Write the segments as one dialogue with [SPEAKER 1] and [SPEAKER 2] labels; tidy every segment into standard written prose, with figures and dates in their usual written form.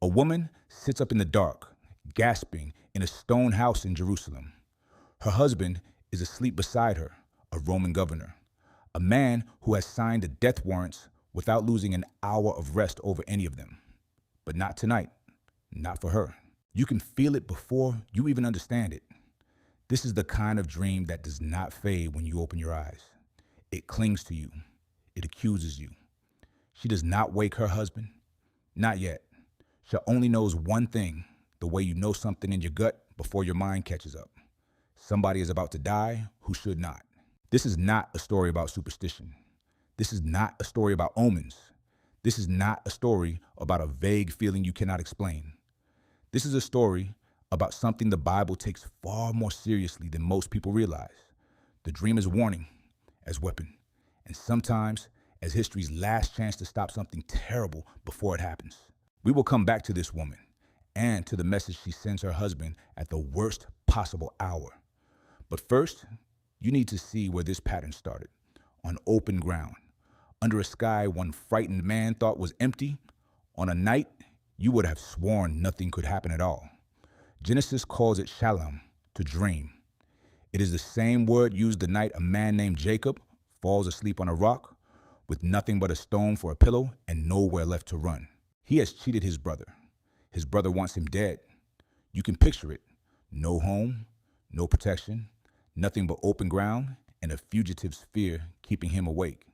[SPEAKER 1] A woman sits up in the dark, gasping, in a stone house in Jerusalem. Her husband is asleep beside her, a Roman governor, a man who has signed the death warrants without losing an hour of rest over any of them. But not tonight, not for her. You can feel it before you even understand it. This is the kind of dream that does not fade when you open your eyes. It clings to you. It accuses you. She does not wake her husband. Not yet. She only knows one thing, the way you know something in your gut before your mind catches up. Somebody is about to die who should not. This is not a story about superstition. This is not a story about omens. This is not a story about a vague feeling you cannot explain. This is a story about something the Bible takes far more seriously than most people realize. The dream is warning as weapon, and sometimes as history's last chance to stop something terrible before it happens. We will come back to this woman and to the message she sends her husband at the worst possible hour. But first, you need to see where this pattern started. On open ground, under a sky one frightened man thought was empty, on a night you would have sworn nothing could happen at all. Genesis calls it shalom, to dream. It is the same word used the night a man named Jacob falls asleep on a rock with nothing but a stone for a pillow and nowhere left to run. He has cheated his brother. His brother wants him dead. You can picture it. No home, no protection, nothing but open ground and a fugitive's fear keeping him awake.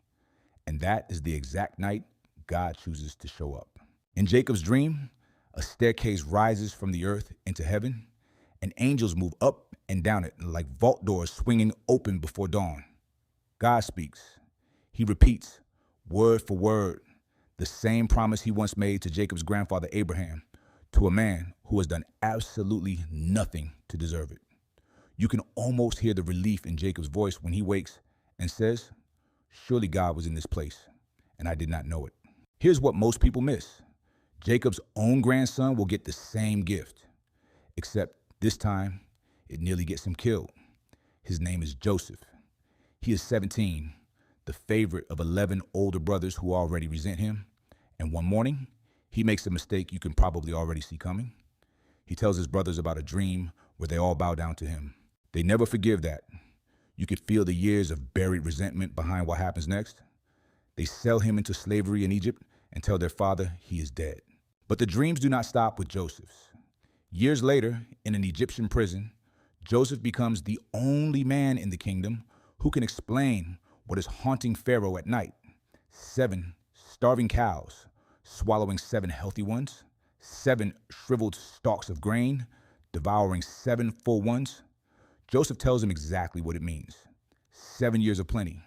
[SPEAKER 1] And that is the exact night God chooses to show up. In Jacob's dream, a staircase rises from the earth into heaven, and angels move up and down it like vault doors swinging open before dawn. God speaks. He repeats, word for word, the same promise he once made to Jacob's grandfather Abraham, to a man who has done absolutely nothing to deserve it. You can almost hear the relief in Jacob's voice when he wakes and says, surely God was in this place, and I did not know it. Here's what most people miss. Jacob's own grandson will get the same gift, except this time it nearly gets him killed. His name is Joseph. He is 17, the favorite of 11 older brothers who already resent him. And one morning, he makes a mistake you can probably already see coming. He tells his brothers about a dream where they all bow down to him. They never forgive that. You could feel the years of buried resentment behind what happens next. They sell him into slavery in Egypt and tell their father he is dead. But the dreams do not stop with Joseph's. Years later, in an Egyptian prison, Joseph becomes the only man in the kingdom who can explain what is haunting Pharaoh at night. 7 starving cows, swallowing 7 healthy ones, 7 shriveled stalks of grain, devouring 7 full ones. Joseph tells him exactly what it means. 7 years of plenty.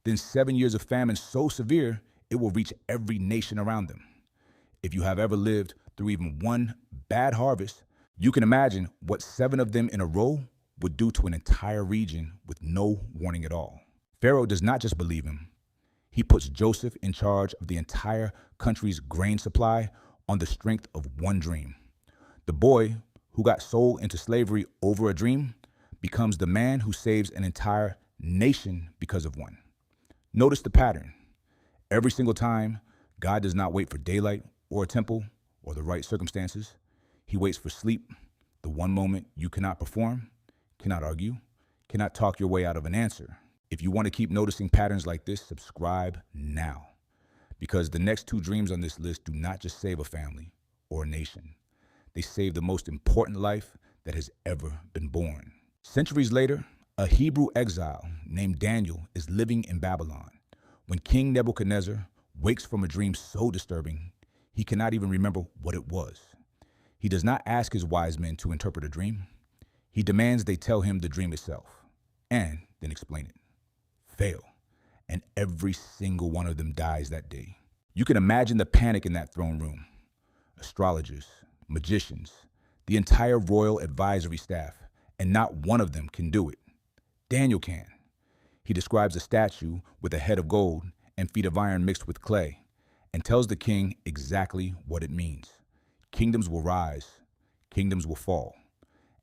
[SPEAKER 1] Then 7 years of famine so severe, it will reach every nation around them. If you have ever lived through even one bad harvest, you can imagine what 7 of them in a row would do to an entire region with no warning at all. Pharaoh does not just believe him. He puts Joseph in charge of the entire country's grain supply on the strength of one dream. The boy who got sold into slavery over a dream becomes the man who saves an entire nation because of one. Notice the pattern. Every single time, God does not wait for daylight or a temple or the right circumstances. He waits for sleep, the one moment you cannot perform, cannot argue, cannot talk your way out of an answer. If you want to keep noticing patterns like this, subscribe now. Because the next 2 dreams on this list do not just save a family or a nation. They save the most important life that has ever been born. Centuries later, a Hebrew exile named Daniel is living in Babylon when King Nebuchadnezzar wakes from a dream so disturbing, he cannot even remember what it was. He does not ask his wise men to interpret a dream. He demands they tell him the dream itself and then explain it. Fail, and every single one of them dies that day. You can imagine the panic in that throne room. Astrologers, magicians, the entire royal advisory staff, and not one of them can do it. Daniel can. He describes a statue with a head of gold and feet of iron mixed with clay, and tells the king exactly what it means. Kingdoms will rise, kingdoms will fall,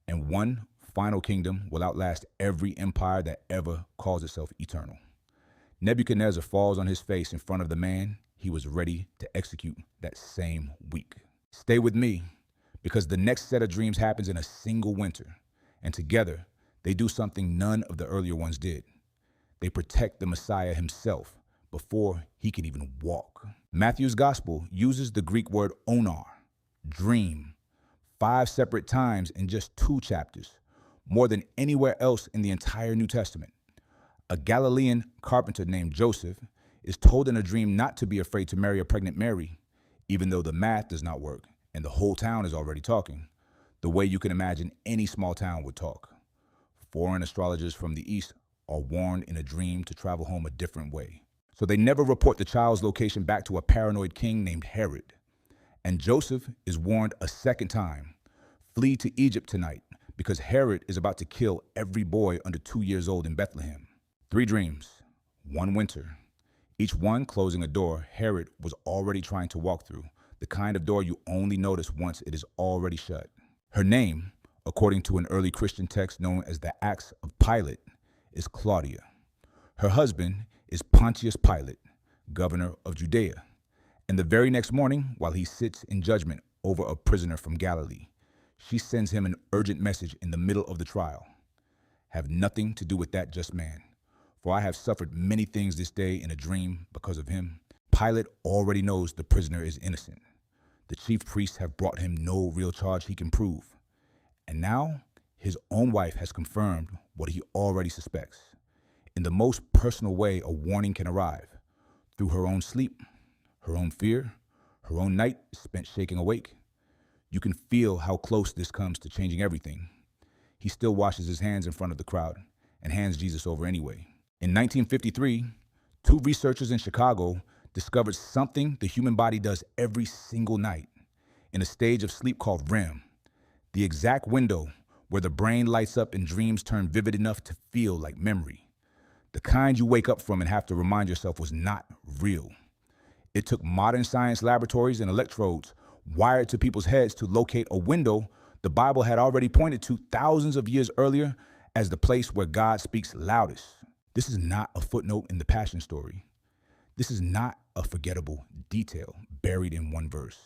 [SPEAKER 1] and one final kingdom will outlast every empire that ever calls itself eternal. Nebuchadnezzar falls on his face in front of the man he was ready to execute that same week. Stay with me, because the next set of dreams happens in a single winter, and together they do something none of the earlier ones did. They protect the Messiah himself before he can even walk. Matthew's gospel uses the Greek word onar, dream, 5 separate times in just 2 chapters, more than anywhere else in the entire New Testament. A Galilean carpenter named Joseph is told in a dream not to be afraid to marry a pregnant Mary, even though the math does not work and the whole town is already talking, the way you can imagine any small town would talk. Foreign astrologers from the East are warned in a dream to travel home a different way. So they never report the child's location back to a paranoid king named Herod. And Joseph is warned a second time, flee to Egypt tonight, because Herod is about to kill every boy under 2 years old in Bethlehem. 3 dreams, 1 winter, each one closing a door Herod was already trying to walk through, the kind of door you only notice once it is already shut. Her name, according to an early Christian text known as the Acts of Pilate, is Claudia. Her husband is Pontius Pilate, governor of Judea. And the very next morning, while he sits in judgment over a prisoner from Galilee, she sends him an urgent message in the middle of the trial. Have nothing to do with that just man, for I have suffered many things this day in a dream because of him. Pilate already knows the prisoner is innocent. The chief priests have brought him no real charge he can prove. And now his own wife has confirmed what he already suspects. In the most personal way a warning can arrive, through her own sleep, her own fear, her own night spent shaking awake. You can feel how close this comes to changing everything. He still washes his hands in front of the crowd and hands Jesus over anyway. In 1953, 2 researchers in Chicago discovered something the human body does every single night in a stage of sleep called REM, the exact window where the brain lights up and dreams turn vivid enough to feel like memory. The kind you wake up from and have to remind yourself was not real. It took modern science laboratories and electrodes wired to people's heads to locate a window the Bible had already pointed to thousands of years earlier as the place where God speaks loudest. This is not a footnote in the Passion story. This is not a forgettable detail buried in one verse.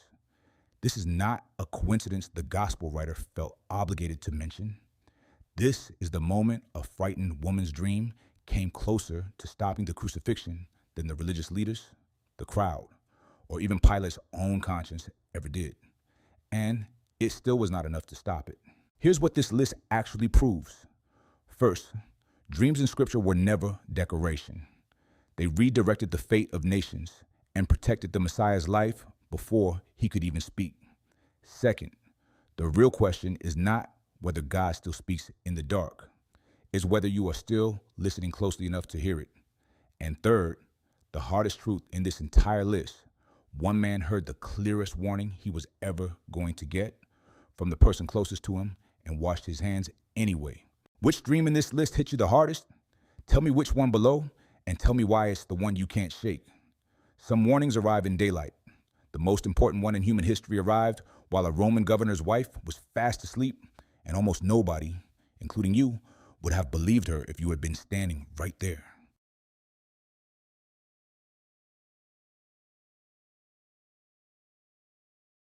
[SPEAKER 1] This is not a coincidence the gospel writer felt obligated to mention. This is the moment a frightened woman's dream came closer to stopping the crucifixion than the religious leaders, the crowd, or even Pilate's own conscience ever did. And it still was not enough to stop it. Here's what this list actually proves. First, dreams in Scripture were never decoration. They redirected the fate of nations and protected the Messiah's life before he could even speak. Second, the real question is not whether God still speaks in the dark. It's whether you are still listening closely enough to hear it. And third, the hardest truth in this entire list, one man heard the clearest warning he was ever going to get from the person closest to him and washed his hands anyway. Which dream in this list hit you the hardest? Tell me which one below, and tell me why it's the one you can't shake. Some warnings arrive in daylight. The most important one in human history arrived while a Roman governor's wife was fast asleep, and almost nobody, including you, would have believed her if you had been standing right there.